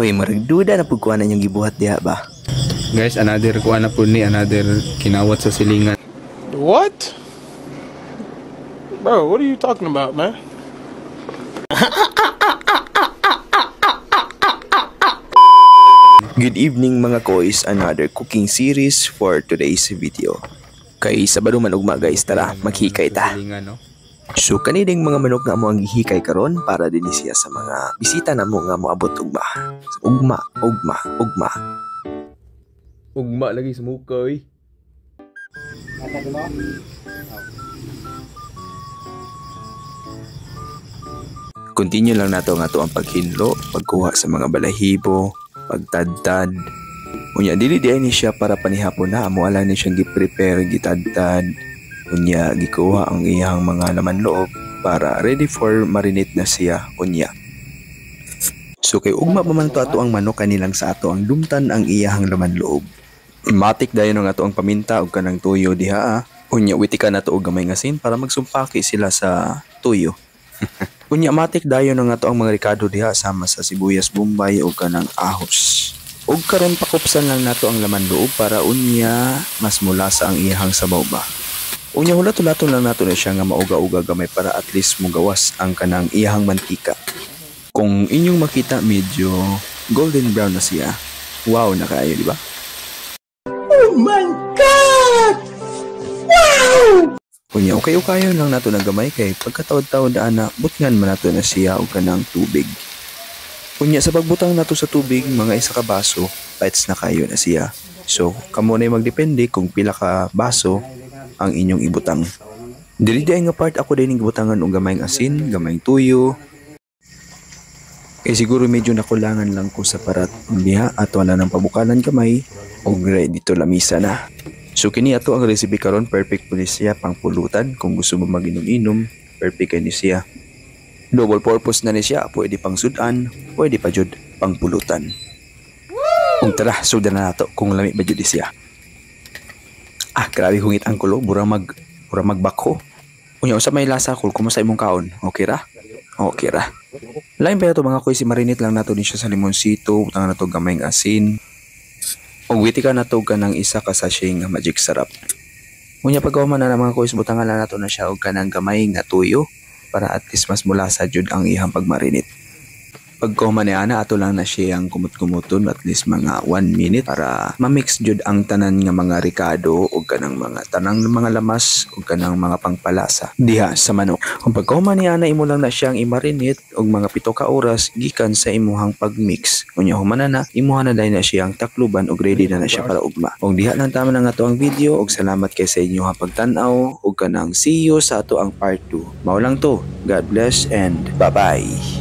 Uy, maragduda na pagkuhanan yung gibuhat diha ba? Guys, another kuha na po ni, another kinawat sa silingan. What? Bro, what are you talking about, man? Good evening mga kois, another cooking series for today's video. Kay Sabado man ugma guys, tara maghikay ta. Silingan, no? So kanilang mga manok nga mo ang gihikay karon para din siya sa mga bisita namo nga moabot ugma. Ugma. Ugma lagi sa muka, eh. Continue lang nato nga to ang paghinlo, pagkuha sa mga balahibo, pagtadtad. Unya dili di ni siya para panihapon na amo ala ni siyang gi-prepare, gitadtad. Unya gikuha ang iyang mga laman loob para ready for marinate na siya unya. So kay ugma pa man to ato ang manok kanilang sa ato ang dumtan ang iyang laman loob. Matik dayon nga ato ang paminta ug kanang tuyo diha. Unya witika na to og gamay nga asin para magsumpaki sila sa tuyo. Unya matik dayon nga ato ang mga rikado diha sama sa sibuyas bombay ug kanang ahos. Ug karon pakupsan lang nato ang laman loob para unya mas mulasa ang iyang sabaw ba. Unya hulat-hulaton lang nato na siya nga mauga-uga gamay para at least mugawas ang kanang iyang mantika. Kung inyong makita medyo golden brown na siya. Wow na kaayo, di ba? Oh my God! Wow! Unya okay-ukayon lang nato na gamay kay pagkatawad-tawad ana butngan man nato na siya og kanang tubig. Unya sa pagbutang nato sa tubig mga isa ka baso, bites na kayo na siya. So kamo na magdepende kung pila ka baso ang inyong ibutang. Dili nga part ako din gibutangan og gamayng asin, gamayng tuyo. Siguro medyo nakulangan lang ko sa parat diha at wala nang pabukalan kamay og ready to lamisa na. So kini ato ang recipe karon, perfect po siya pang pulutan kung gusto mo maginom-inom, perfect kay ni siya. Double purpose na ni siya, pwede pang sudan, pwede pa jud pang pulutan. Kung tara, sudan na nato kung lami ba jud siya. Grabe hungit ang kulo, mura magbako. Unya usa may lasa kul, kumusta imong kaon? Okay ra? Okay ra. Lain pa ito mga koy, si marinate lang nato din siya sa limonsito, utang na to gamayng asin. Og witika na to kanang isa ka sachet nga magic sarap. Unya pagkahuman na mga koy, butangan lang nato na siya og kanang gamay nga tuyo para at least mas mulasa jud ang ihang pagmarinate. Pagkahuman ni ana ato lang na siya ang kumot-kumuton at least mga 1 minute para ma-mix jud ang tanan nga mga ricado o kanang mga tanang mga lamas o kanang mga pangpalasa diha sa manok. Kung pagkahuman ni ana imo lang na siyang i-marinate og mga 7 ka oras gikan sa imuhang pag-mix. Unya human na imuha na dai na siyang takluban og ready na siya para ugma. Og diha lang tama na nga to ang video og salamat kay sa inyo ha pagtan-aw og kanang see you sa ato ang part 2. Mao lang to. God bless and bye-bye.